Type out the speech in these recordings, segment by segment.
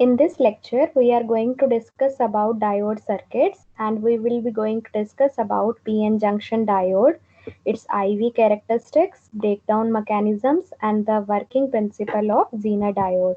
In this lecture, we are going to discuss about diode circuits, and we will be going to discuss about PN junction diode, its IV characteristics, breakdown mechanisms, and the working principle of Zener diode.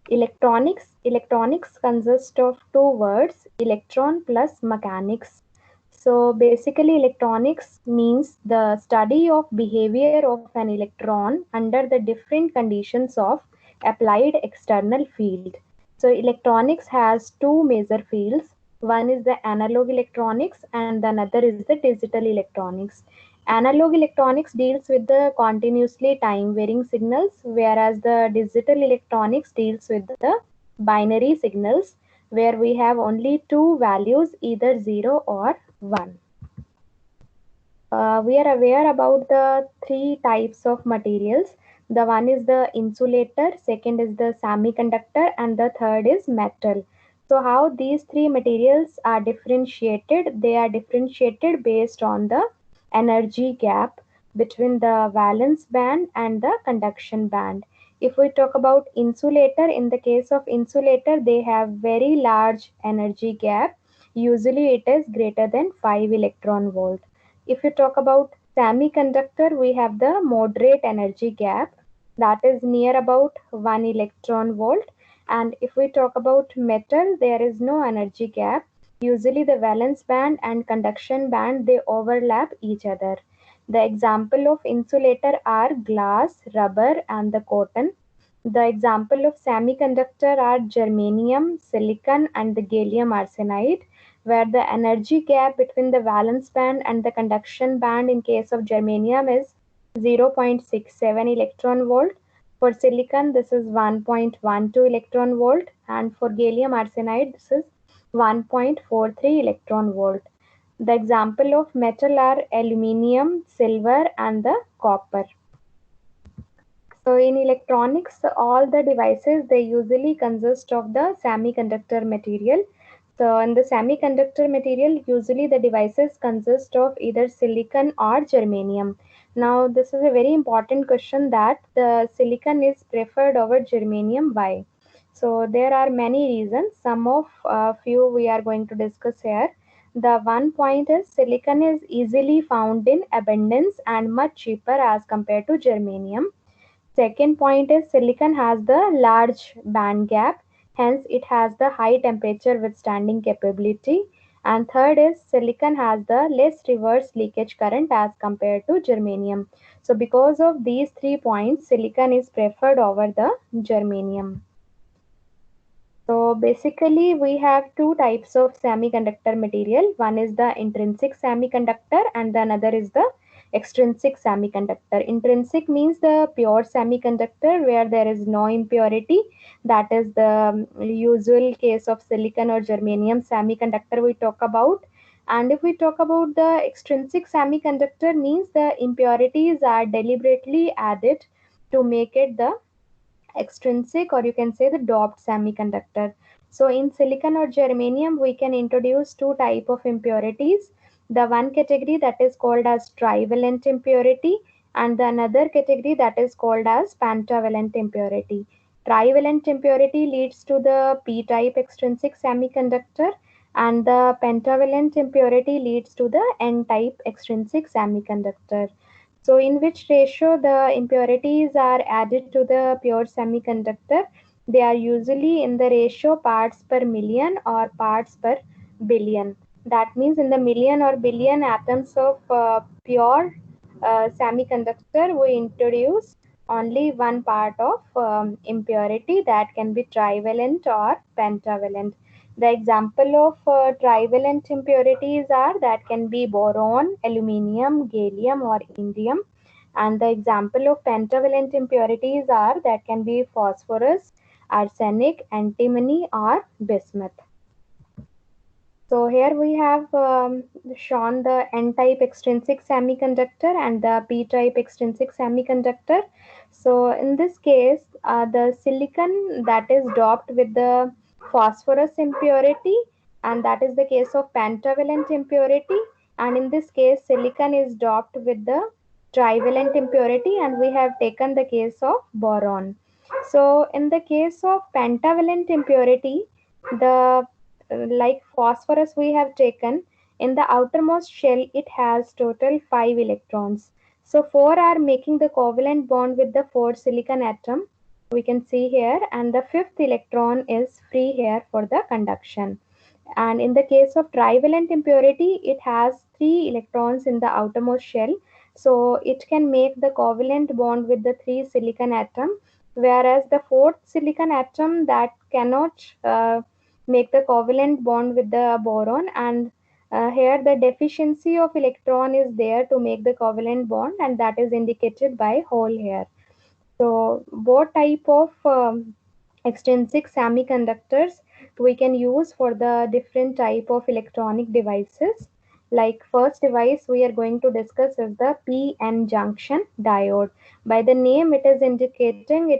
Electronics consist of two words, electron plus mechanics. So basically electronics means the study of behavior of an electron under the different conditions of applied external field. So electronics has two major fields. One is the analog electronics and the another is the digital electronics. Analog electronics deals with the continuously time varying signals, whereas the digital electronics deals with the binary signals where we have only two values, either 0 or 1. We are aware about the three types of materials. The one is the insulator, second is the semiconductor, and the third is metal. So how these three materials are differentiated? They are differentiated based on the energy gap between the valence band and the conduction band. If we talk about insulator, in the case of insulator, they have very large energy gap. Usually it is greater than 5 electron volt. If you talk about semiconductor, we have the moderate energy gap, that is near about 1 electron volt. And if we talk about metal, there is no energy gap. Usually the valence band and conduction band, they overlap each other. The example of insulator are glass, rubber, and the cotton. The example of semiconductor are germanium, silicon, and the gallium arsenide, where the energy gap between the valence band and the conduction band in case of germanium is 0.67 electron volt. For silicon, this is 1.12 electron volt, and for gallium arsenide, this is 1.43 electron volt. The example of metal are aluminium, silver, and the copper. So in electronics, all the devices, they usually consist of the semiconductor material. So in the semiconductor material, usually the devices consist of either silicon or germanium. Now this is a very important question, that the silicon is preferred over germanium. Why? So there are many reasons. Some of few we are going to discuss here. The one point is silicon is easily found in abundance and much cheaper as compared to germanium. Second point is silicon has the large band gap, hence it has the high temperature withstanding capability. And third is silicon has the less reverse leakage current as compared to germanium. So because of these 3 points, silicon is preferred over the germanium. So basically we have two types of semiconductor material. One is the intrinsic semiconductor and the another is the extrinsic semiconductor. Intrinsic means the pure semiconductor where there is no impurity. That is the usual case of silicon or germanium semiconductor we talk about. And if we talk about the extrinsic semiconductor, means the impurities are deliberately added to make it the extrinsic, or you can say the doped semiconductor. So in silicon or germanium, we can introduce two type of impurities. The one category that is called as trivalent impurity, and the another category that is called as pentavalent impurity. Trivalent impurity leads to the p-type extrinsic semiconductor, and the pentavalent impurity leads to the n-type extrinsic semiconductor. So in which ratio the impurities are added to the pure semiconductor? They are usually in the ratio parts per million or parts per billion. That means in the million or billion atoms of pure semiconductor, we introduce only one part of impurity, that can be trivalent or pentavalent. The example of trivalent impurities are that can be boron, aluminium, gallium, or indium. And the example of pentavalent impurities are that can be phosphorus, arsenic, antimony, or bismuth. So here we have shown the n-type extrinsic semiconductor and the p-type extrinsic semiconductor. So in this case, the silicon that is doped with the phosphorus impurity, and that is the case of pentavalent impurity. And in this case, silicon is doped with the trivalent impurity, and we have taken the case of boron. So in the case of pentavalent impurity, the like phosphorus we have taken, in the outermost shell it has total 5 electrons. So 4 are making the covalent bond with the 4 silicon atom, we can see here, and the fifth electron is free here for the conduction. And in the case of trivalent impurity, it has 3 electrons in the outermost shell. So it can make the covalent bond with the 3 silicon atom, whereas the fourth silicon atom that cannot make the covalent bond with the boron, and here the deficiency of electron is there to make the covalent bond, and that is indicated by hole here. So both type of extrinsic semiconductors we can use for the different type of electronic devices. Like first device we are going to discuss is the PN junction diode. By the name it is indicating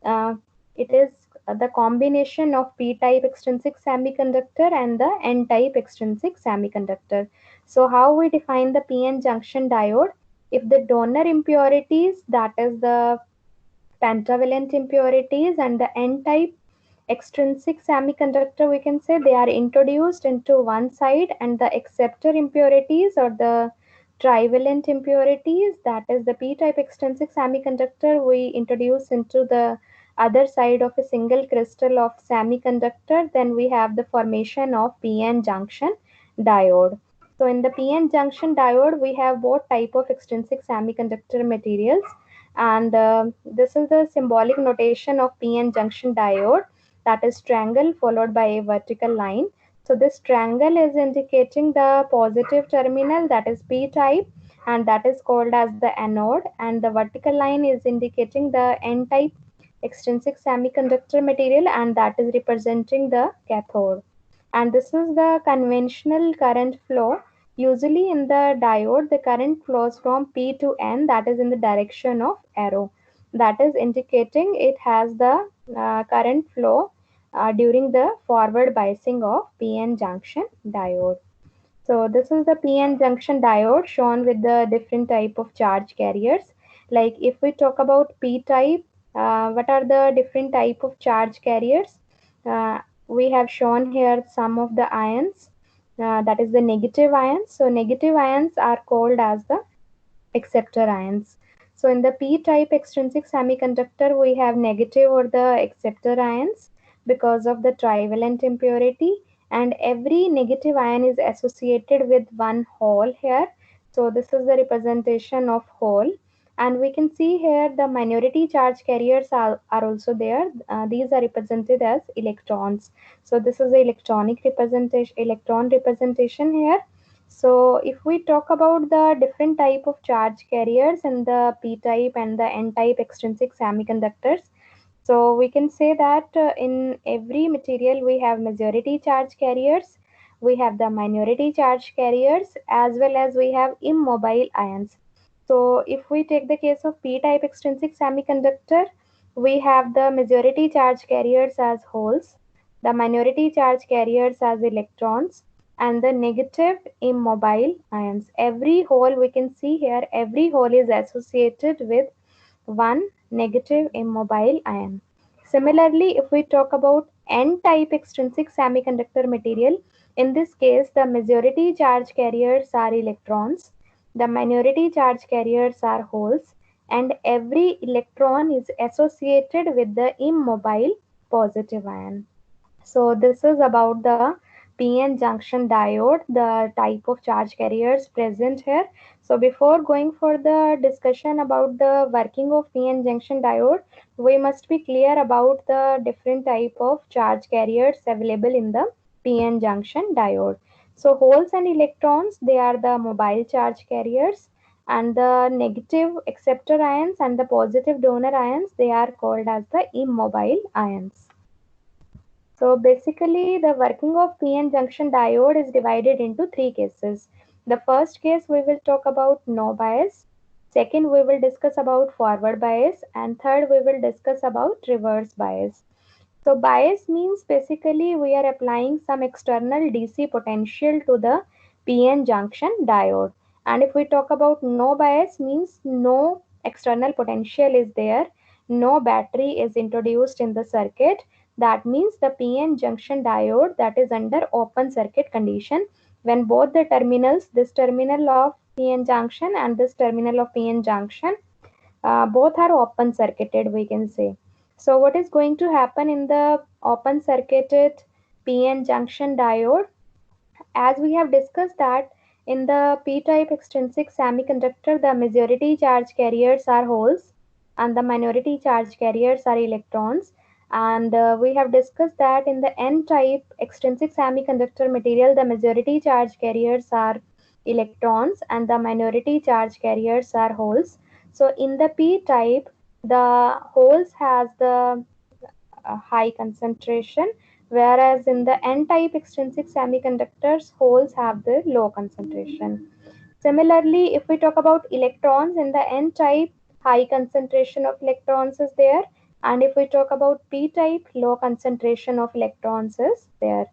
uh, it is the combination of p-type extrinsic semiconductor and the n-type extrinsic semiconductor. So how we define the PN junction diode? If the donor impurities, that is the pentavalent impurities, and the n-type extrinsic semiconductor, we can say, they are introduced into one side, and the acceptor impurities or the trivalent impurities, that is the p-type extrinsic semiconductor, we introduce into the other side of a single crystal of semiconductor. Then we have the formation of PN junction diode. So in the PN junction diode we have both type of extrinsic semiconductor materials, and this is the symbolic notation of PN junction diode, that is triangle followed by a vertical line. So this triangle is indicating the positive terminal, that is p type, and that is called as the anode, and the vertical line is indicating the n type extrinsic semiconductor material, and that is representing the cathode. And this is the conventional current flow. Usually in the diode, the current flows from P to N, that is in the direction of arrow. That is indicating it has the current flow during the forward biasing of PN junction diode. So this is the PN junction diode shown with the different type of charge carriers. Like if we talk about P type, what are the different type of charge carriers? We have shown here some of the ions, that is the negative ions. So negative ions are called as the acceptor ions. So in the p-type extrinsic semiconductor, we have negative or the acceptor ions because of the trivalent impurity, and every negative ion is associated with one hole here. So this is the representation of hole. And we can see here the minority charge carriers are also there. These are represented as electrons. So this is the electronic representation, electron representation here. So if we talk about the different type of charge carriers in the p-type and the n-type extrinsic semiconductors, so we can say that in every material we have majority charge carriers, we have the minority charge carriers, as well as we have immobile ions. So if we take the case of p-type extrinsic semiconductor, we have the majority charge carriers as holes, the minority charge carriers as electrons, and the negative immobile ions. Every hole we can see here, every hole is associated with one negative immobile ion. Similarly, if we talk about n-type extrinsic semiconductor material, in this case the majority charge carriers are electrons, the minority charge carriers are holes, and every electron is associated with the immobile positive ion. So this is about the PN junction diode, the type of charge carriers present here. So before going for the discussion about the working of PN junction diode, we must be clear about the different type of charge carriers available in the PN junction diode. So holes and electrons, they are the mobile charge carriers, and the negative acceptor ions and the positive donor ions, they are called as the immobile ions. So basically the working of PN junction diode is divided into three cases. The first case we will talk about no bias. Second we will discuss about forward bias, and third we will discuss about reverse bias. So bias means basically we are applying some external DC potential to the PN junction diode. And if we talk about no bias means no external potential is there, no battery is introduced in the circuit. That means the PN junction diode that is under open circuit condition when both the terminals, this terminal of PN junction and this terminal of PN junction, both are open circuited, we can say. So what is going to happen in the open circuited PN junction diode? As we have discussed that in the p-type extrinsic semiconductor, the majority charge carriers are holes and the minority charge carriers are electrons. And we have discussed that in the n-type extrinsic semiconductor material, the majority charge carriers are electrons and the minority charge carriers are holes. So in the p-type, the holes has the high concentration, whereas in the n-type extrinsic semiconductors, holes have the low concentration. Similarly, if we talk about electrons, in the n-type, high concentration of electrons is there, and if we talk about p-type, low concentration of electrons is there.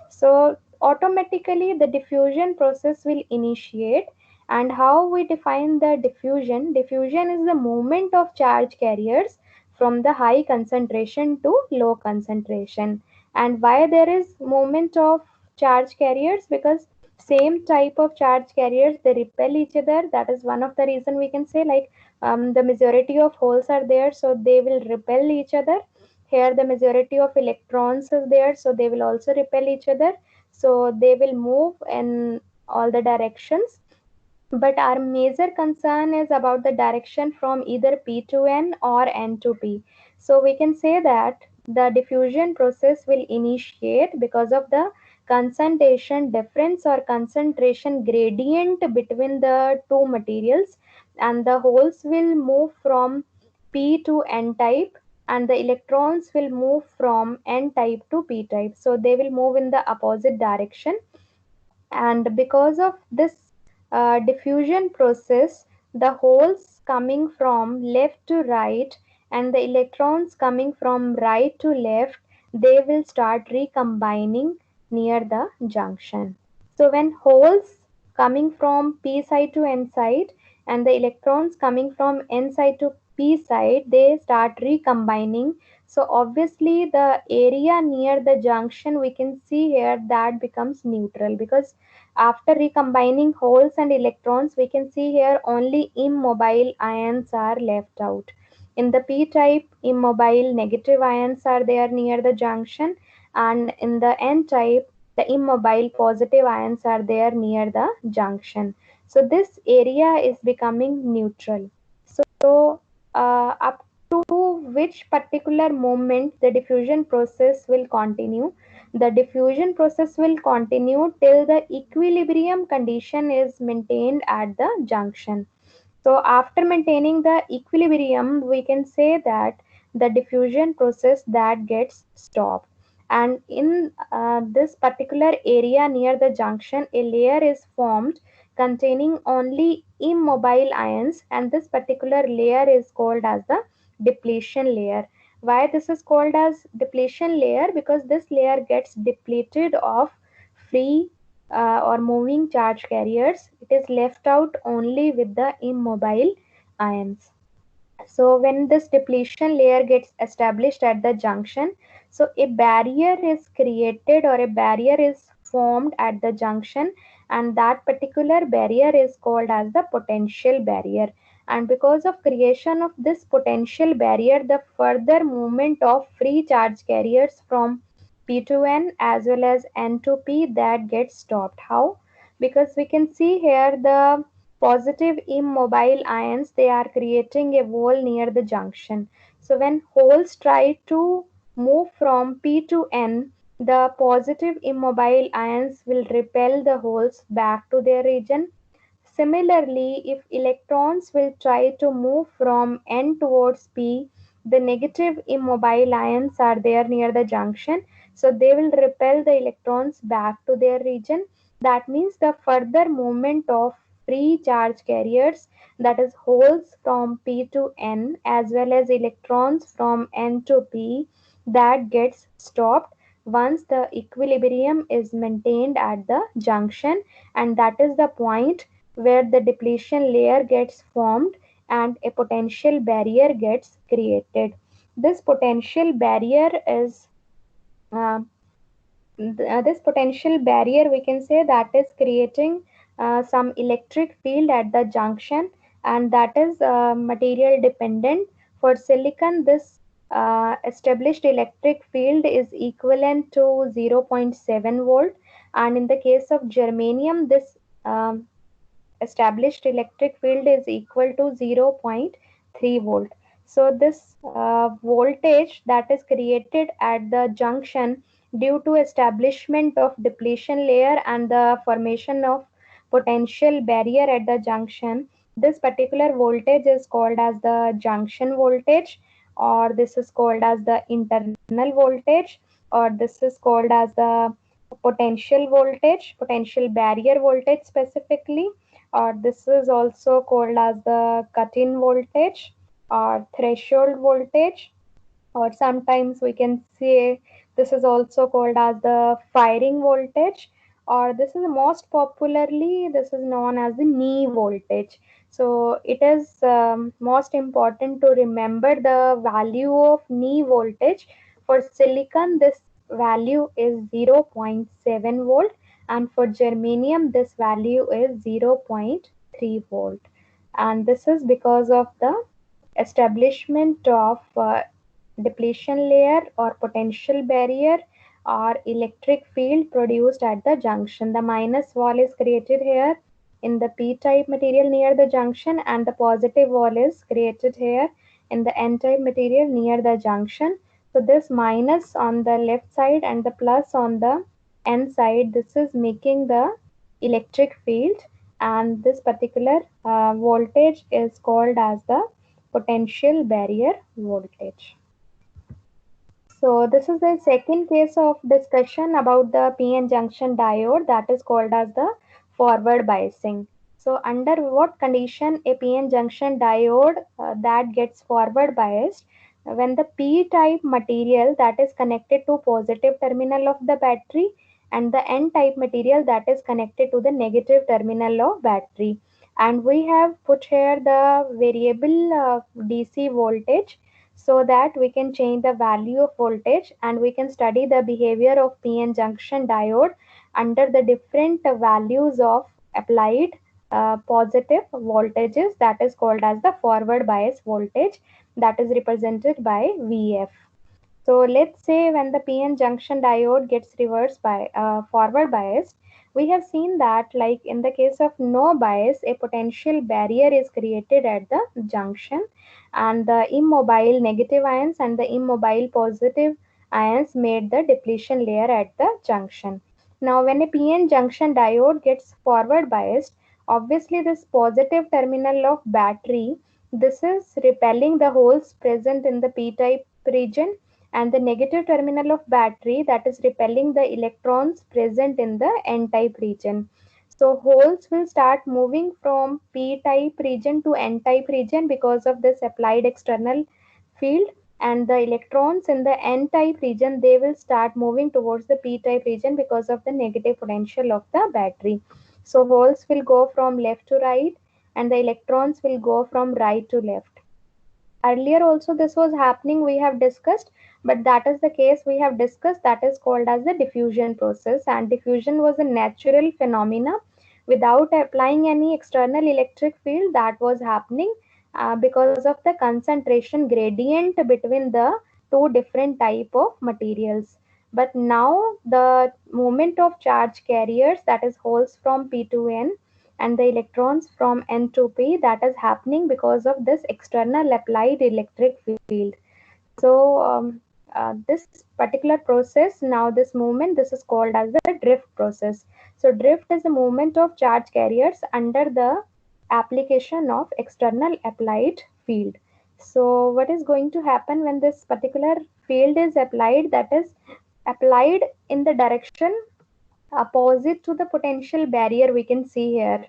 So automatically the diffusion process will initiate. And how we define the diffusion? Diffusion is the movement of charge carriers from the high concentration to low concentration. And why there is movement of charge carriers? Because same type of charge carriers, they repel each other. That is one of the reason we can say, like, the majority of holes are there, so they will repel each other. Here the majority of electrons is there, so they will also repel each other, so they will move in all the directions. But our major concern is about the direction from either P to N or N to P. So we can say that the diffusion process will initiate because of the concentration difference or concentration gradient between the two materials, and the holes will move from P to N type and the electrons will move from N type to P type. So they will move in the opposite direction, and because of this diffusion process, the holes coming from left to right and the electrons coming from right to left, they will start recombining near the junction. So when holes coming from p side to n side and the electrons coming from n side to p side, they start recombining. So obviously the area near the junction, we can see here, that becomes neutral, because after recombining holes and electrons, we can see here only immobile ions are left out. In the p-type, immobile negative ions are there near the junction, and in the n-type, the immobile positive ions are there near the junction. So this area is becoming neutral. So up to which particular moment the diffusion process will continue? The diffusion process will continue till the equilibrium condition is maintained at the junction. So after maintaining the equilibrium, we can say that the diffusion process that gets stopped. And in this particular area near the junction, a layer is formed containing only immobile ions, and this particular layer is called as the depletion layer. Why this is called as depletion layer? Because this layer gets depleted of free or moving charge carriers. It is left out only with the immobile ions. So when this depletion layer gets established at the junction, so a barrier is created or a barrier is formed at the junction, and that particular barrier is called as the potential barrier. And because of creation of this potential barrier, the further movement of free charge carriers from P to N as well as N to P, that gets stopped. How? Because we can see here the positive immobile ions, they are creating a wall near the junction. So when holes try to move from P to N, the positive immobile ions will repel the holes back to their region. Similarly, if electrons will try to move from N towards P, the negative immobile ions are there near the junction, so they will repel the electrons back to their region. That means the further movement of free charge carriers, that is holes from P to N as well as electrons from N to P, that gets stopped once the equilibrium is maintained at the junction, and that is the point where the depletion layer gets formed and a potential barrier gets created. This potential barrier is uh, this potential barrier, we can say, that is creating some electric field at the junction, and that is material dependent. For silicon, this established electric field is equivalent to 0.7 volt, and in the case of germanium, this established electric field is equal to 0.3 volt. So this voltage that is created at the junction due to establishment of depletion layer and the formation of potential barrier at the junction, this particular voltage is called as the junction voltage, or this is called as the internal voltage, or this is called as the potential voltage, potential barrier voltage specifically, or this is also called as the cut-in voltage or threshold voltage, or sometimes we can say this is also called as the firing voltage, or this is most popularly this is known as the knee voltage. So it is most important to remember the value of knee voltage. For silicon, this value is 0.7 volt, and for germanium this value is 0.3 volt, and this is because of the establishment of depletion layer or potential barrier or electric field produced at the junction. The minus wall is created here in the p-type material near the junction, and the positive wall is created here in the n-type material near the junction. So this minus on the left side and the plus on the n side, this is making the electric field, and this particular voltage is called as the potential barrier voltage. So this is the second case of discussion about the PN junction diode, that is called as the forward biasing. So under what condition a PN junction diode that gets forward biased? When the P type material that is connected to positive terminal of the battery and the N type material that is connected to the negative terminal of battery. And we have put here the variable DC voltage so that we can change the value of voltage, and we can study the behavior of PN junction diode under the different values of applied positive voltages, that is called as the forward bias voltage, that is represented by VF. So let's say when the PN junction diode gets reverse by forward biased, we have seen that like in the case of no bias, a potential barrier is created at the junction, and the immobile negative ions and the immobile positive ions made the depletion layer at the junction. Now when a PN junction diode gets forward biased, obviously this positive terminal of battery, this is repelling the holes present in the p-type region, and the negative terminal of battery that is repelling the electrons present in the n-type region. So holes will start moving from p-type region to n-type region because of this applied external field, and the electrons in the n-type region, they will start moving towards the p-type region because of the negative potential of the battery. So holes will go from left to right, and the electrons will go from right to left. Earlier also this was happening, we have discussed, but that is the case we have discussed, that is called as the diffusion process, and diffusion was a natural phenomena without applying any external electric field that was happening because of the concentration gradient between the two different type of materials. But now the movement of charge carriers, that is holes from p to n, and the electrons from n to p, that is happening because of this external applied electric field. So this particular process, now this movement, this is called as the drift process. So drift is the movement of charge carriers under the application of external applied field. So what is going to happen when this particular field is applied, that is applied in the direction opposite to the potential barrier, we can see here.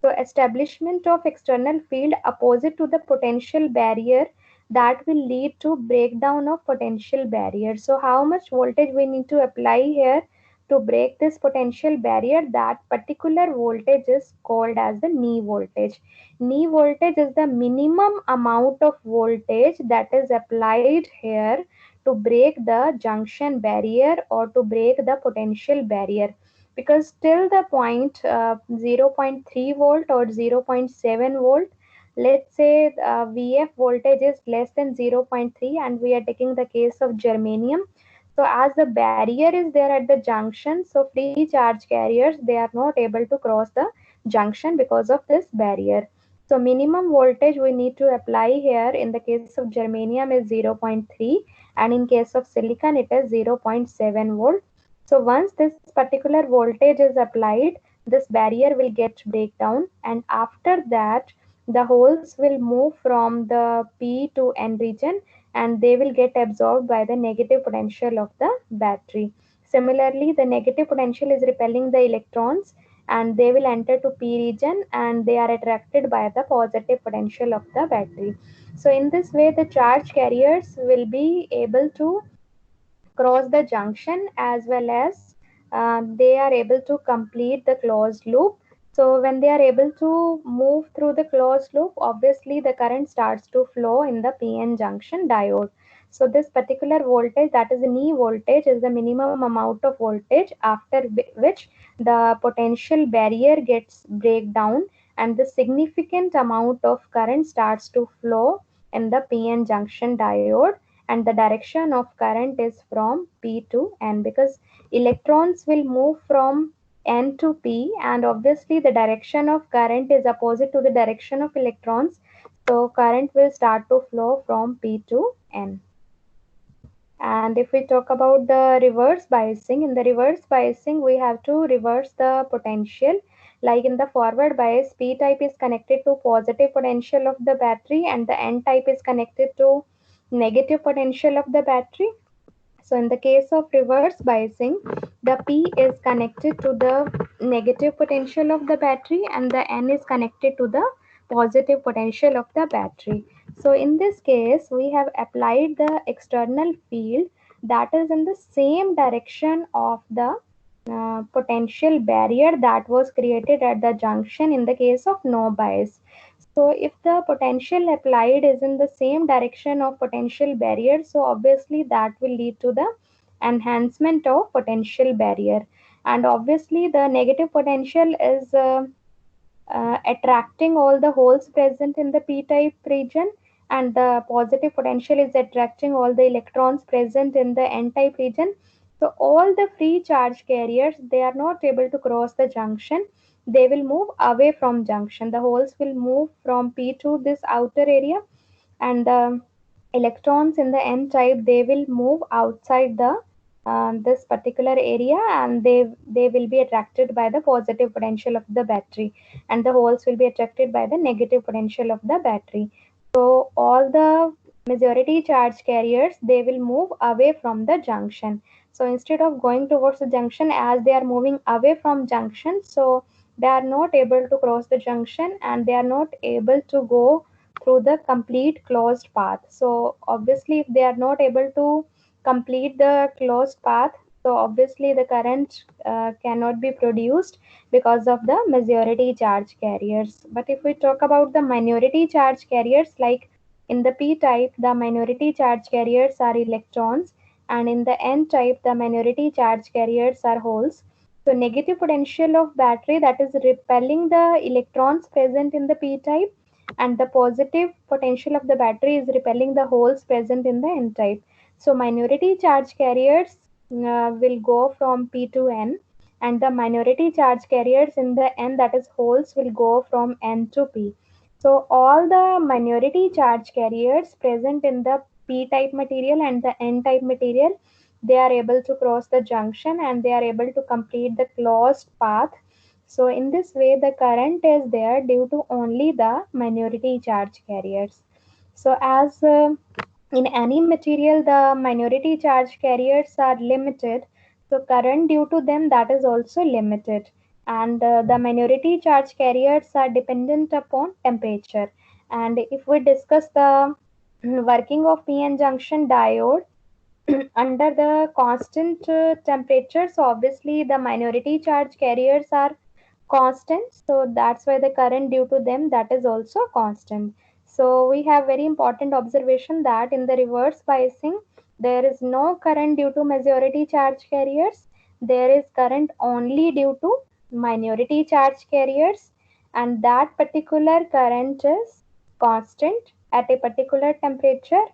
So establishment of external field opposite to the potential barrier, that will lead to breakdown of potential barrier. So how much voltage we need to apply here to break this potential barrier, that particular voltage is called as the knee voltage. Knee voltage is the minimum amount of voltage that is applied here to break the junction barrier or to break the potential barrier, because till the point 0.3 volt or 0.7 volt, let's say vf voltage is less than 0.3, and we are taking the case of germanium. So as the barrier is there at the junction, so free charge carriers, they are not able to cross the junction because of this barrier. So minimum voltage we need to apply here in the case of germanium is 0.3, and in case of silicon it is 0.7 volt. So once this particular voltage is applied, this barrier will get breakdown, and after that the holes will move from the P to N region, and they will get absorbed by the negative potential of the battery. Similarly, the negative potential is repelling the electrons, and they will enter to P region, and they are attracted by the positive potential of the battery. So in this way, the charge carriers will be able to cross the junction, as well as they are able to complete the closed loop. So when they are able to move through the closed loop, obviously the current starts to flow in the PN junction diode. So this particular voltage, that is the knee voltage, is the minimum amount of voltage after which the potential barrier gets break down, and the significant amount of current starts to flow in the PN junction diode, and the direction of current is from P to N, because electrons will move from N to P, and obviously the direction of current is opposite to the direction of electrons, so current will start to flow from P to N. And if we talk about the reverse biasing, in the reverse biasing we have to reverse the potential. Like in the forward bias, P type is connected to positive potential of the battery, and the N type is connected to negative potential of the battery. So in the case of reverse biasing, the P is connected to the negative potential of the battery, and the N is connected to the positive potential of the battery. So in this case, we have applied the external field that is in the same direction of the potential barrier that was created at the junction in the case of no bias. So if the potential applied is in the same direction of potential barrier, so obviously that will lead to the enhancement of potential barrier. And obviously the negative potential is attracting all the holes present in the p-type region, and the positive potential is attracting all the electrons present in the n-type region. So all the free charge carriers, they are not able to cross the junction. They will move away from junction. The holes will move from p to this outer area, and the electrons in the n type, they will move outside the this particular area, and they will be attracted by the positive potential of the battery, and the holes will be attracted by the negative potential of the battery. So all the majority charge carriers, they will move away from the junction. So instead of going towards the junction, as they are moving away from junction, so they are not able to cross the junction, and they are not able to go through the complete closed path. So obviously if they are not able to complete the closed path, so obviously the current cannot be produced because of the majority charge carriers. But if we talk about the minority charge carriers, like in the p type, the minority charge carriers are electrons, and in the n type, the minority charge carriers are holes. So negative potential of battery, that is repelling the electrons present in the p type, and the positive potential of the battery is repelling the holes present in the n type. So minority charge carriers will go from P to N, and the minority charge carriers in the N, that is holes, will go from N to P. So all the minority charge carriers present in the P type material and the N type material, they are able to cross the junction, and they are able to complete the closed path. So in this way, the current is there due to only the minority charge carriers. So as in any material, the minority charge carriers are limited, so current due to them, that is also limited. And the minority charge carriers are dependent upon temperature. And if we discuss the working of PN junction diode, under the constant temperature, so obviously the minority charge carriers are constant, so that's why the current due to them, that is also constant. So we have very important observation that in the reverse biasing there is no current due to majority charge carriers, there is current only due to minority charge carriers, and that particular current is constant at a particular temperature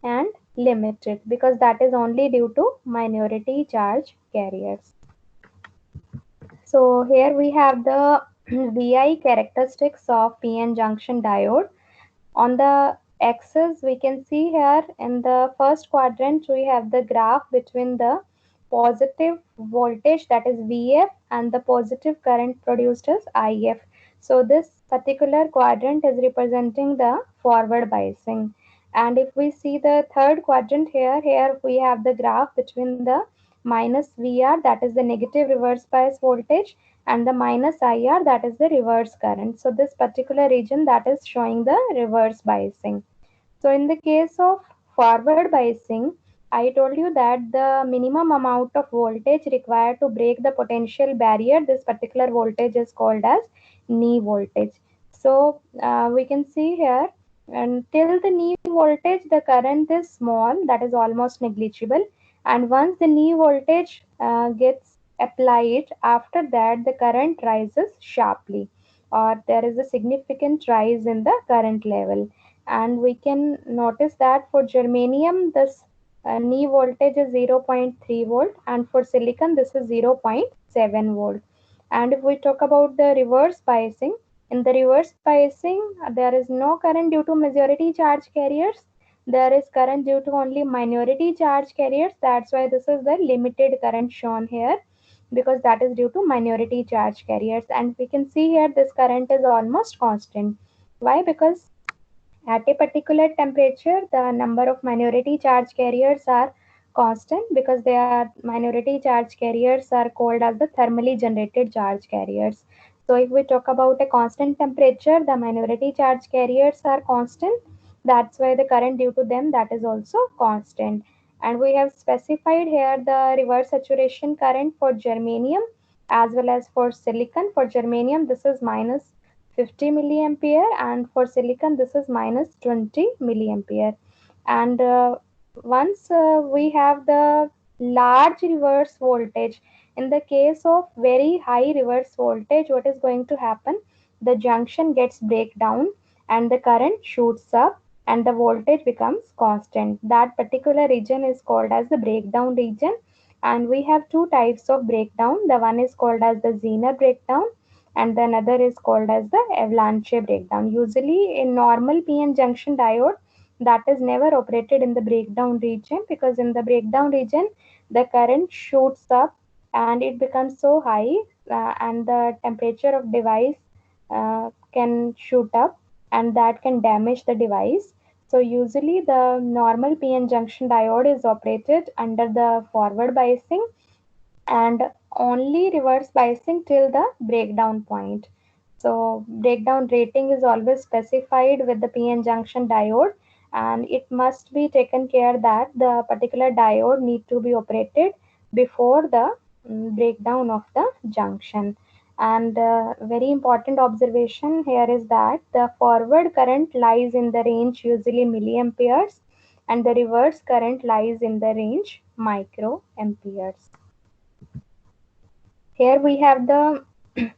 and limited because that is only due to minority charge carriers. So here we have the VI characteristics of PN junction diode. On the axis, we can see here in the first quadrant, we have the graph between the positive voltage, that is VF, and the positive current produced as IF. So this particular quadrant is representing the forward biasing. And if we see the third quadrant here we have the graph between the minus VR, that is the negative reverse bias voltage, and the minus IR, that is the reverse current. So this particular region, that is showing the reverse biasing. So in the case of forward biasing, I told you that the minimum amount of voltage required to break the potential barrier, this particular voltage is called as knee voltage. So we can see here, until the knee voltage, the current is small, that is almost negligible. And once the knee voltage gets applied, after that the current rises sharply, or there is a significant rise in the current level. And we can notice that for germanium this knee voltage is 0.3 volt, and for silicon this is 0.7 volt. And if we talk about the reverse biasing, in the reverse biasing there is no current due to majority charge carriers, there is current due to only minority charge carriers. That's why this is the limited current shown here, because that is due to minority charge carriers. And we can see here this current is almost constant. Why? Because at a particular temperature, the number of minority charge carriers are constant, because they are minority charge carriers are called as the thermally generated charge carriers. So if we talk about a constant temperature, the minority charge carriers are constant. That's why the current due to them, that is also constant. And we have specified here the reverse saturation current for germanium as well as for silicon. For germanium, this is minus 50 milliampere, and for silicon this is minus 20 milliampere. And once we have the large reverse voltage, in the case of very high reverse voltage, what is going to happen, the junction gets breakdown and the current shoots up and the voltage becomes constant. That particular region is called as the breakdown region. And we have two types of breakdown. The one is called as the Zener breakdown, and the another is called as the avalanche breakdown. Usually in normal PN junction diode, that is never operated in the breakdown region, because in the breakdown region the current shoots up and it becomes so high, and the temperature of device can shoot up, and that can damage the device. So usually the normal PN junction diode is operated under the forward biasing, and only reverse biasing till the breakdown point. So breakdown rating is always specified with the PN junction diode, and it must be taken care that the particular diode need to be operated before the breakdown of the junction. And very important observation here is that the forward current lies in the range usually milliamperes, and the reverse current lies in the range microamperes. Here we have the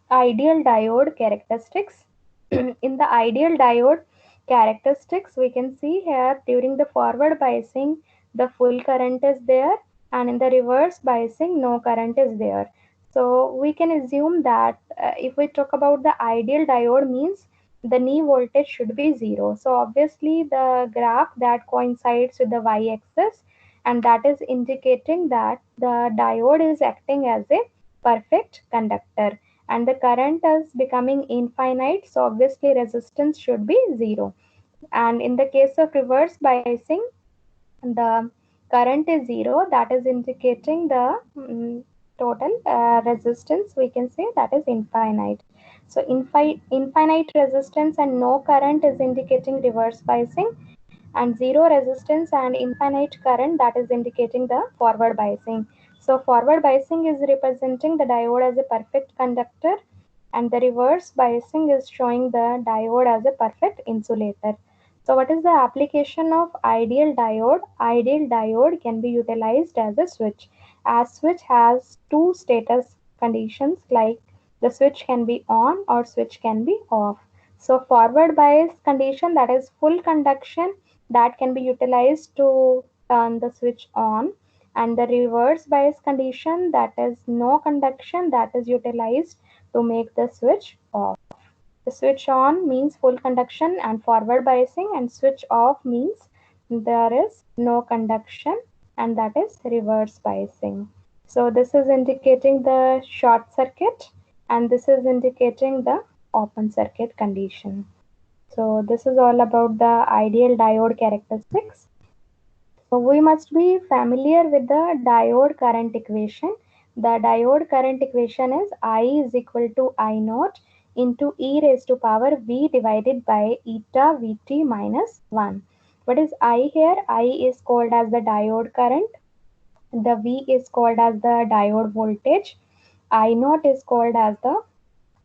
ideal diode characteristics. In the ideal diode characteristics, we can see here during the forward biasing, the full current is there, and in the reverse biasing, no current is there. So we can assume that if we talk about the ideal diode means the knee voltage should be zero. So obviously the graph that coincides with the y-axis, and that is indicating that the diode is acting as a perfect conductor, and the current is becoming infinite, so obviously resistance should be zero. And in the case of reverse biasing, the current is zero, that is indicating the total resistance, we can say that is infinite. So infinite resistance and no current is indicating reverse biasing, and zero resistance and infinite current, that is indicating the forward biasing. So forward biasing is representing the diode as a perfect conductor, and the reverse biasing is showing the diode as a perfect insulator. So what is the application of ideal diode? Ideal diode can be utilized as a switch, as switch has two status conditions, like the switch can be on or switch can be off. So forward bias condition, that is full conduction, that can be utilized to turn the switch on, and the reverse bias condition, that is no conduction, that is utilized to make the switch off. The switch on means full conduction and forward biasing, and switch off means there is no conduction, and that is reverse biasing. So this is indicating the short circuit, and this is indicating the open circuit condition. So this is all about the ideal diode characteristics. So we must be familiar with the diode current equation. The diode current equation is I is equal to I naught into e raised to power v divided by eta Vt minus 1. What is I here? I is called as the diode current. The V is called as the diode voltage. I naught is called as the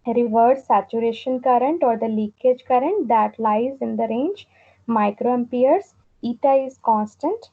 reverse saturation current or the leakage current that lies in the range microamperes. Eta is constant,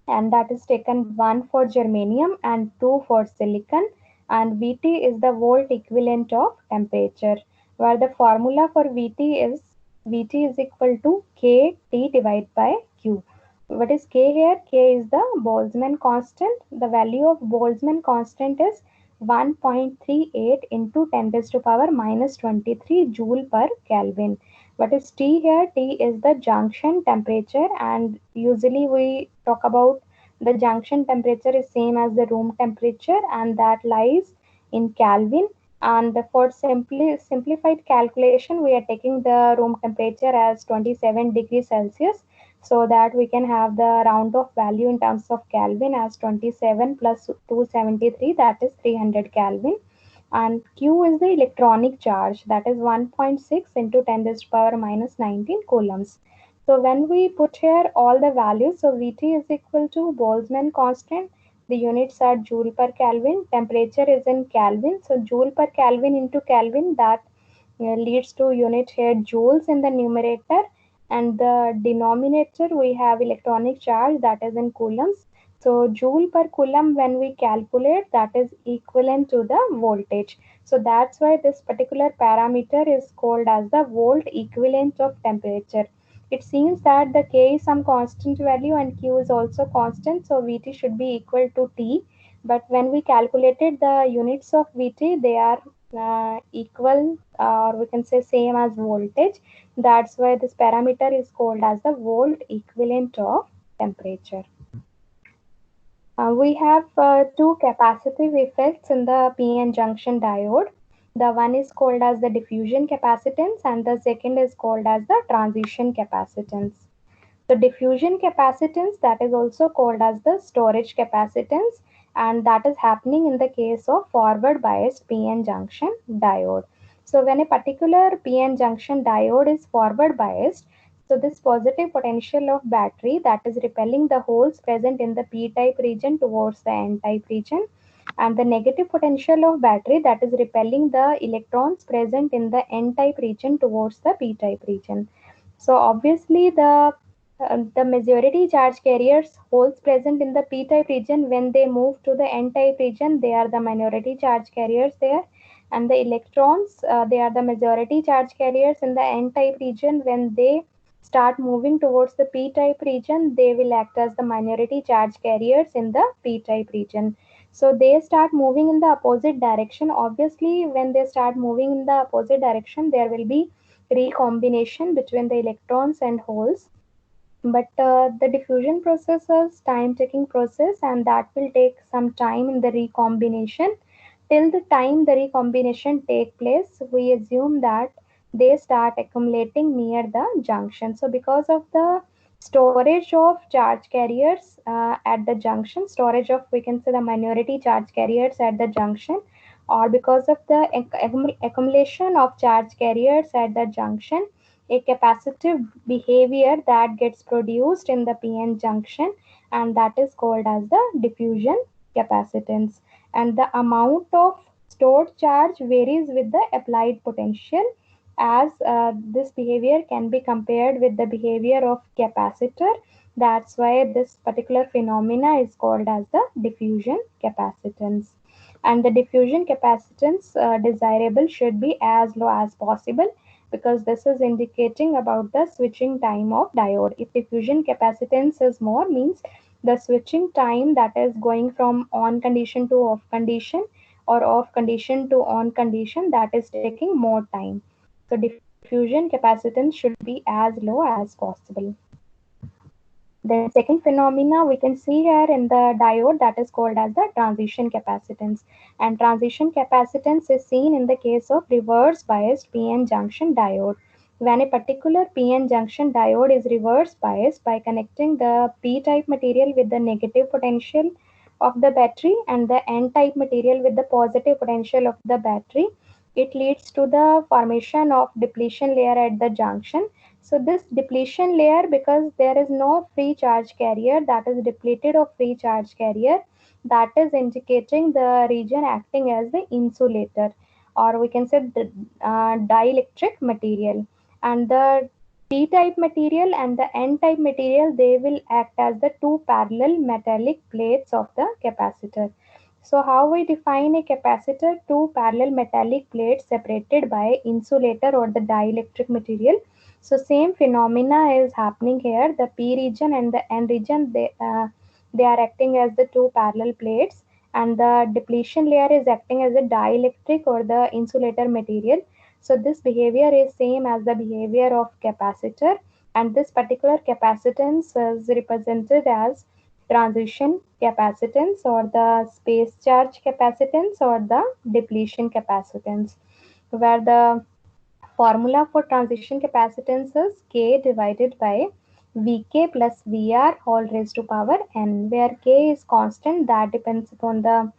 and that is taken 1 for germanium and 2 for silicon, and Vt is the volt equivalent of temperature, where the formula for Vt is equal to kT divided by Q. What is K here? K is the Boltzmann constant. The value of Boltzmann constant is 1.38 into 10 raised to power minus 23 joule per Kelvin. What is T here? T is the junction temperature, and usually we talk about the junction temperature is same as the room temperature, and that lies in Kelvin. And for simplified calculation, we are taking the room temperature as 27 degrees Celsius, so that we can have the round off value in terms of Kelvin as 27 plus 273, that is 300 Kelvin. And Q is the electronic charge, that is 1.6 into 10 raised to power minus 19 coulombs. So when we put here all the values, so Vt is equal to Boltzmann constant, the units are joule per Kelvin, temperature is in Kelvin, so joule per Kelvin into Kelvin, that leads to unit here joules in the numerator, and the denominator we have electronic charge, that is in coulombs. So joule per coulomb, when we calculate, that is equivalent to the voltage. So that's why this particular parameter is called as the volt equivalent of temperature. It seems that the K is some constant value and Q is also constant, so Vt should be equal to T. But when we calculated the units of Vt, they are equal, or we can say same as voltage. That's why this parameter is called as the volt equivalent of temperature. We have two capacitive effects in the PN junction diode. The one is called as the diffusion capacitance, and the second is called as the transition capacitance. The diffusion capacitance, that is also called as the storage capacitance, and that is happening in the case of forward biased PN junction diode. So when a particular PN junction diode is forward biased, so this positive potential of battery, that is repelling the holes present in the p-type region towards the n-type region, and the negative potential of battery, that is repelling the electrons present in the n-type region towards the p-type region. So obviously the majority charge carriers holes present in the p-type region, when they move to the n-type region, they are the minority charge carriers there, and the electrons, they are the majority charge carriers in the n-type region. When they start moving towards the p-type region, they will act as the minority charge carriers in the p-type region. So they start moving in the opposite direction. Obviously when they start moving in the opposite direction, there will be recombination between the electrons and holes. But the diffusion process is time taking process, and that will take some time in the recombination. Till the time the recombination take place, we assume that they start accumulating near the junction. So because of the storage of charge carriers at the junction, storage of, we can say, the minority charge carriers at the junction, or because of the accumulation of charge carriers at the junction, a capacitive behavior that gets produced in the PN junction, and that is called as the diffusion capacitance. And the amount of stored charge varies with the applied potential, as this behavior can be compared with the behavior of capacitor. That's why this particular phenomena is called as the diffusion capacitance. And the diffusion capacitance desirable should be as low as possible, because this is indicating about the switching time of diode. If diffusion capacitance is more, means the switching time, that is going from on condition to off condition or off condition to on condition, that is taking more time. So diffusion capacitance should be as low as possible. Then second phenomena we can see here in the diode, that is called as the transition capacitance. And transition capacitance is seen in the case of reverse biased PN junction diode. When a particular PN junction diode is reverse biased by connecting the P-type material with the negative potential of the battery and the N-type material with the positive potential of the battery, it leads to the formation of depletion layer at the junction. So this depletion layer, because there is no free charge carrier, that is depleted of free charge carrier, that is indicating the region acting as the insulator, or we can say the dielectric material. And the P-type material and the N-type material, they will act as the two parallel metallic plates of the capacitor. So how we define a capacitor? Two parallel metallic plates separated by insulator or the dielectric material. So same phenomena is happening here. The P region and the N region, they are acting as the two parallel plates, and the depletion layer is acting as a dielectric or the insulator material. So this behavior is same as the behavior of capacitor, and this particular capacitance is represented as transition capacitance or the space charge capacitance or the depletion capacitance, where the formula for transition capacitance is K divided by Vk plus Vr whole raised to power n, where K is constant, that depends upon the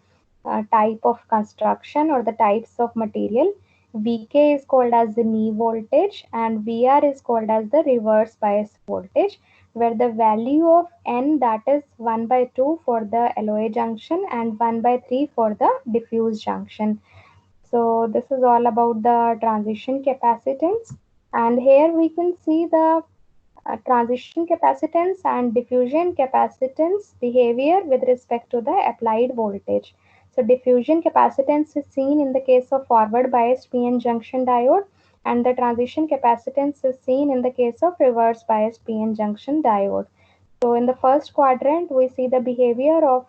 type of construction or the types of material. Vk is called as the knee voltage and Vr is called as the reverse bias voltage, where the value of n, that is 1 by 2 for the LOA junction and 1 by 3 for the diffuse junction. So this is all about the transition capacitance. And here we can see the transition capacitance and diffusion capacitance behavior with respect to the applied voltage. So diffusion capacitance is seen in the case of forward biased PN junction diode, and the transition capacitance is seen in the case of reverse biased PN junction diode. So in the first quadrant, we see the behavior of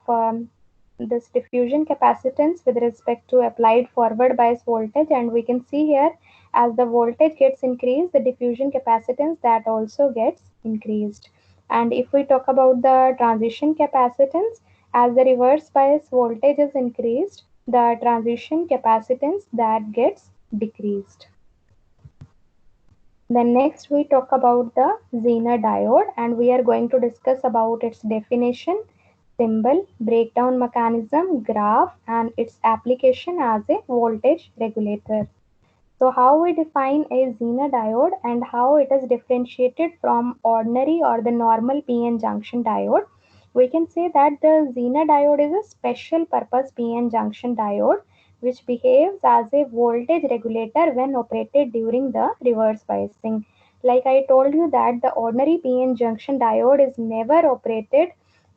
this diffusion capacitance with respect to applied forward bias voltage, and we can see here as the voltage gets increased, the diffusion capacitance that also gets increased. And if we talk about the transition capacitance, as the reverse bias voltage is increased, the transition capacitance that gets decreased. Then next we talk about the Zener diode, and we are going to discuss about its definition, symbol, breakdown mechanism, graph, and its application as a voltage regulator. So how we define a Zener diode and how it is differentiated from ordinary or the normal PN junction diode. We can say that the Zener diode is a special purpose PN junction diode which behaves as a voltage regulator when operated during the reverse biasing. Like I told you that the ordinary PN junction diode is never operated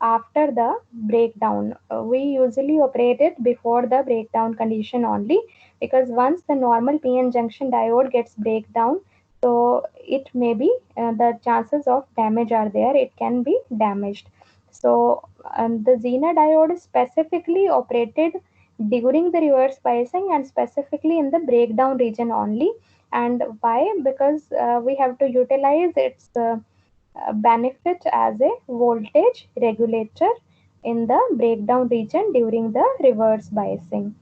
after the breakdown. We usually operate it before the breakdown condition only, because once the normal PN junction diode gets breakdown, so it may be the chances of damage are there, it can be damaged. So the Zener diode is specifically operated during the reverse biasing and specifically in the breakdown region only. And why? Because we have to utilize its benefit as a voltage regulator in the breakdown region during the reverse biasing.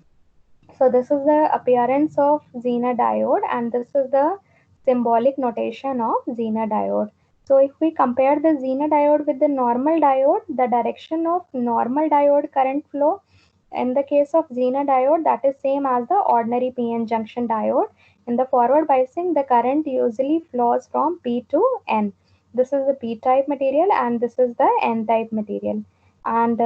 So this is the appearance of Zener diode, and this is the symbolic notation of Zener diode. So if we compare the Zener diode with the normal diode, the direction of normal diode current flow in the case of Zener diode, that is same as the ordinary PN junction diode. In the forward biasing, the current usually flows from P to N. This is the P type material and this is the N type material. And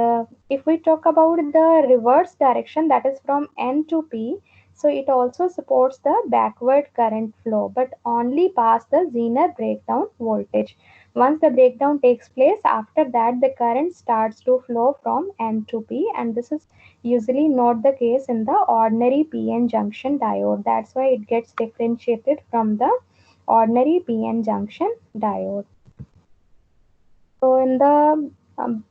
if we talk about the reverse direction, that is from N to P, so it also supports the backward current flow, but only past the Zener breakdown voltage. Once the breakdown takes place, after that the current starts to flow from N to P, and this is usually not the case in the ordinary PN junction diode. That's why it gets differentiated from the ordinary PN junction diode. So in the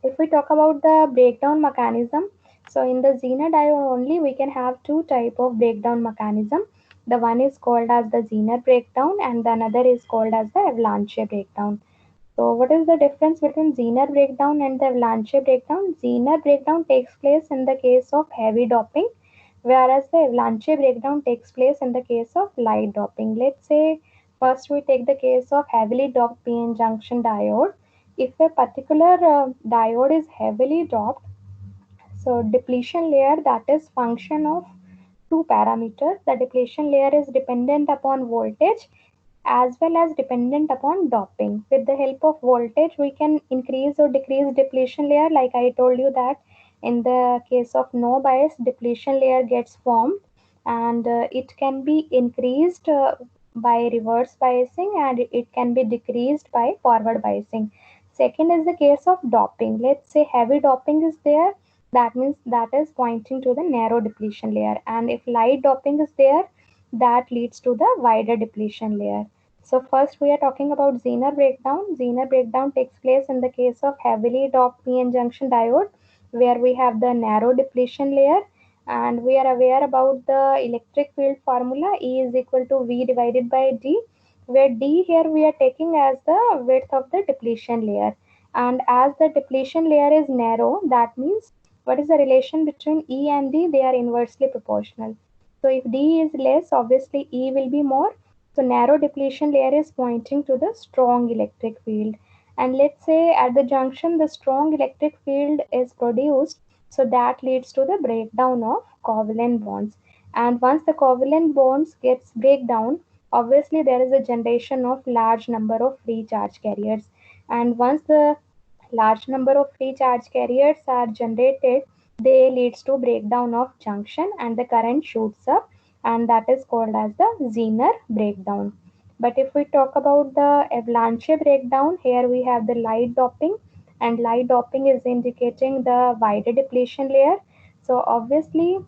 if we talk about the breakdown mechanism, so in the Zener diode only we can have two type of breakdown mechanism. The one is called as the Zener breakdown and the another is called as the avalanche breakdown. So what is the difference between Zener breakdown and the avalanche breakdown? Zener breakdown takes place in the case of heavy doping, whereas the avalanche breakdown takes place in the case of light doping. Let's say first we take the case of heavily doped PN junction diode. If a particular diode is heavily doped, so depletion layer, that is function of two parameters. The depletion layer is dependent upon voltage as well as dependent upon doping. With the help of voltage, we can increase or decrease depletion layer. Like I told you that in the case of no bias, depletion layer gets formed and it can be increased by reverse biasing and it can be decreased by forward biasing. Second is the case of doping. Let's say heavy doping is there, that means that is pointing to the narrow depletion layer, and if light doping is there, that leads to the wider depletion layer. So first we are talking about Zener breakdown. Zener breakdown takes place in the case of heavily doped PN junction diode, where we have the narrow depletion layer, and we are aware about the electric field formula. E is equal to V divided by D, where D here we are taking as the width of the depletion layer. And as the depletion layer is narrow, that means what is the relation between E and D? They are inversely proportional. So if D is less, obviously E will be more. So narrow depletion layer is pointing to the strong electric field. And let's say at the junction the strong electric field is produced, so that leads to the breakdown of covalent bonds. And once the covalent bonds gets breakdown, obviously there is a generation of large number of free charge carriers. And once the large number of free charge carriers are generated, they leads to breakdown of junction and the current shoots up, and that is called as the Zener breakdown. But if we talk about the avalanche breakdown, here we have the light doping, and light doping is indicating the wider depletion layer. So obviously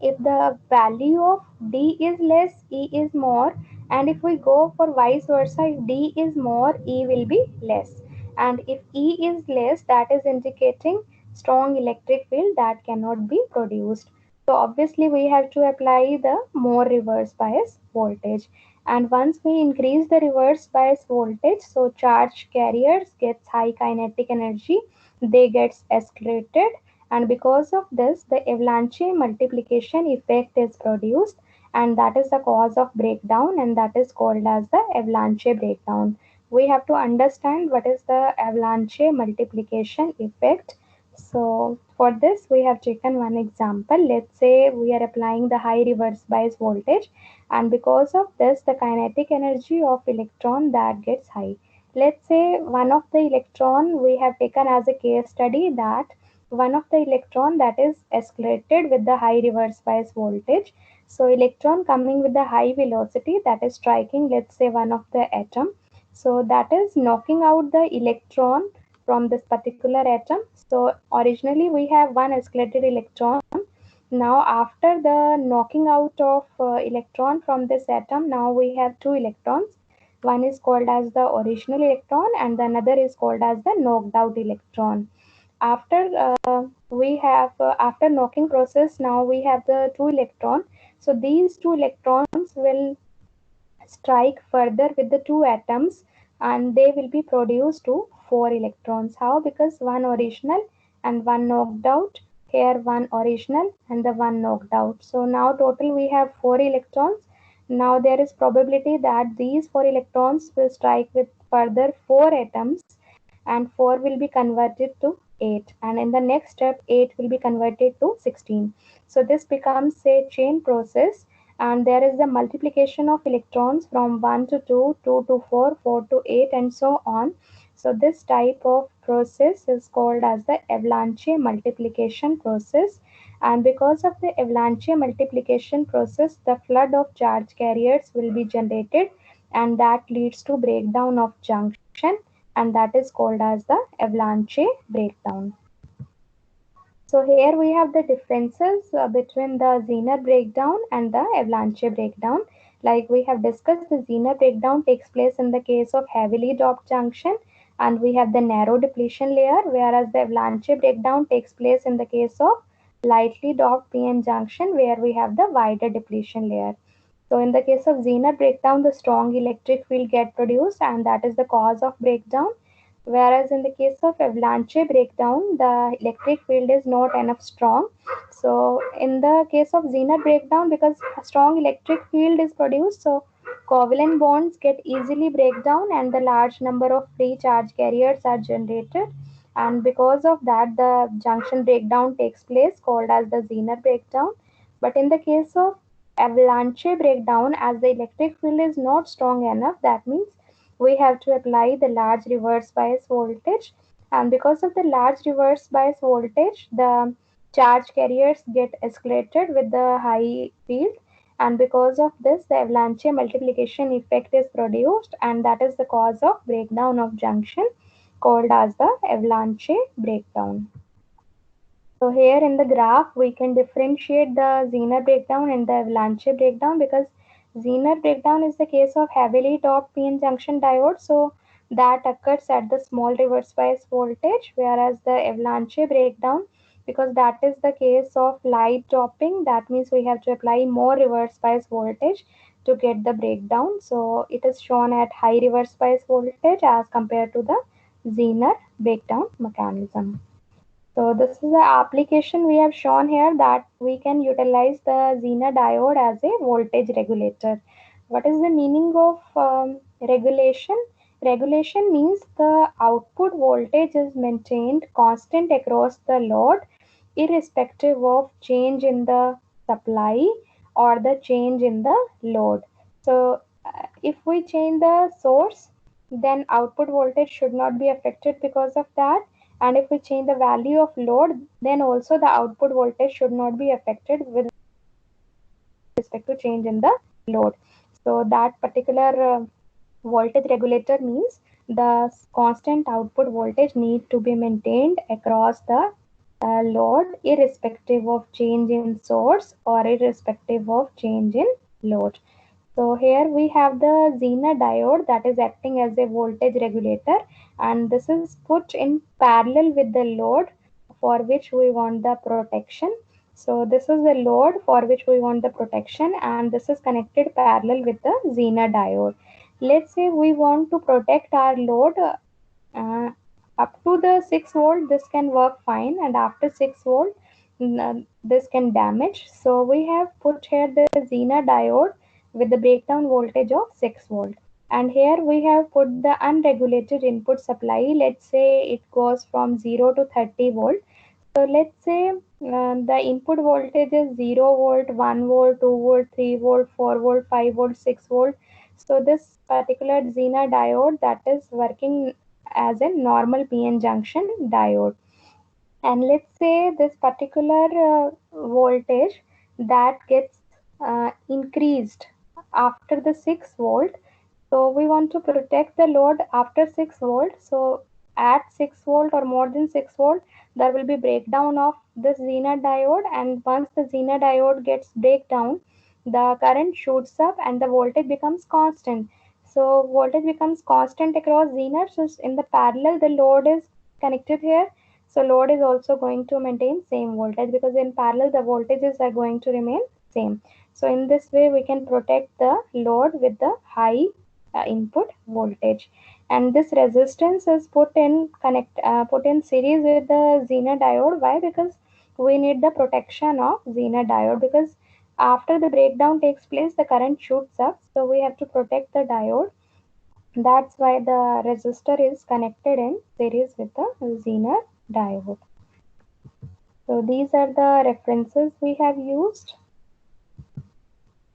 if the value of D is less, E is more, and if we go for vice versa, if D is more, E will be less. And if E is less, that is indicating strong electric field that cannot be produced. So obviously we have to apply the more reverse bias voltage. And once we increase the reverse bias voltage, so charge carriers gets high kinetic energy, they gets escalated, and because of this the avalanche multiplication effect is produced, and that is the cause of breakdown, and that is called as the avalanche breakdown. We have to understand what is the avalanche multiplication effect. So for this we have taken one example. Let's say we are applying the high reverse bias voltage, and because of this the kinetic energy of electron that gets high. Let's say one of the electron we have taken as a case study, that one of the electron that is escalated with the high reverse bias voltage. So electron coming with the high velocity that is striking, let's say, one of the atom. So that is knocking out the electron from this particular atom. So originally we have one escalated electron. Now after the knocking out of electron from this atom, now we have two electrons. One is called as the original electron and the another is called as the knocked out electron. After we have after knocking process, now we have the two electron. So these two electrons will strike further with the two atoms, and they will be produced to four electrons. How? Because one original and one knocked out, here one original and the one knocked out. So now total we have four electrons. Now there is probability that these four electrons will strike with further four atoms, and 4 will be converted to 8, and in the next step 8 will be converted to 16. So this becomes a chain process, and there is the multiplication of electrons from 1 to 2, 2 to 4, 4 to 8, and so on. So this type of process is called as the avalanche multiplication process. And because of the avalanche multiplication process, the flood of charge carriers will be generated, and that leads to breakdown of junction, and that is called as the avalanche breakdown. So here we have the differences between the Zener breakdown and the avalanche breakdown. Like we have discussed, the Zener breakdown takes place in the case of heavily doped junction, and we have the narrow depletion layer, whereas the avalanche breakdown takes place in the case of lightly doped PN junction, where we have the wider depletion layer. So in the case of Zener breakdown, the strong electric field get produced, and that is the cause of breakdown. Whereas in the case of avalanche breakdown, the electric field is not enough strong. So in the case of Zener breakdown, because a strong electric field is produced, so covalent bonds get easily break down and the large number of free charge carriers are generated. And because of that, the junction breakdown takes place called as the Zener breakdown. But in the case of avalanche breakdown, as the electric field is not strong enough, that means we have to apply the large reverse bias voltage, and because of the large reverse bias voltage, the charge carriers get escalated with the high field, and because of this the avalanche multiplication effect is produced, and that is the cause of breakdown of junction called as the avalanche breakdown. So here in the graph, we can differentiate the Zener breakdown and the avalanche breakdown, because Zener breakdown is the case of heavily doped PN junction diode. So that occurs at the small reverse bias voltage, whereas the avalanche breakdown, because that is the case of light doping, that means we have to apply more reverse bias voltage to get the breakdown. So it is shown at high reverse bias voltage as compared to the Zener breakdown mechanism. So this is the application we have shown here, that we can utilize the Zener diode as a voltage regulator. What is the meaning of regulation? Regulation means the output voltage is maintained constant across the load, irrespective of change in the supply or the change in the load. So if we change the source, then output voltage should not be affected because of that, and if we change the value of load, then also the output voltage should not be affected with respect to change in the load. So that particular voltage regulator means the constant output voltage need to be maintained across the load, irrespective of change in source or irrespective of change in load. So here we have the Zener diode that is acting as a voltage regulator, and this is put in parallel with the load for which we want the protection. So this is the load for which we want the protection, and this is connected parallel with the Zener diode. Let's say we want to protect our load uh, up to the 6 volt, this can work fine, and after 6 volt, this can damage. So we have put here the Zener diode with the breakdown voltage of 6 volt. And here we have put the unregulated input supply. Let's say it goes from 0 to 30 volt. So let's say the input voltage is 0 volt, 1 volt, 2 volt, 3 volt, 4 volt, 5 volt, 6 volt. So this particular Zener diode that is working as a normal PN junction diode. And let's say this particular voltage that gets increased after the 6 volt. So we want to protect the load after 6 volt. So at 6 volt or more than 6 volt, there will be breakdown of this Zener diode, and once the Zener diode gets breakdown, the current shoots up and the voltage becomes constant. So voltage becomes constant across Zener. So in the parallel, the load is connected here. So load is also going to maintain same voltage, because in parallel the voltages are going to remain same. So in this way we can protect the load with the high input voltage. And this resistance is put in series with the Zener diode. Why? Because we need the protection of Zener diode, because after the breakdown takes place the current shoots up, so we have to protect the diode. That's why the resistor is connected in series with the Zener diode. So these are the references we have used.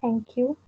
Thank you.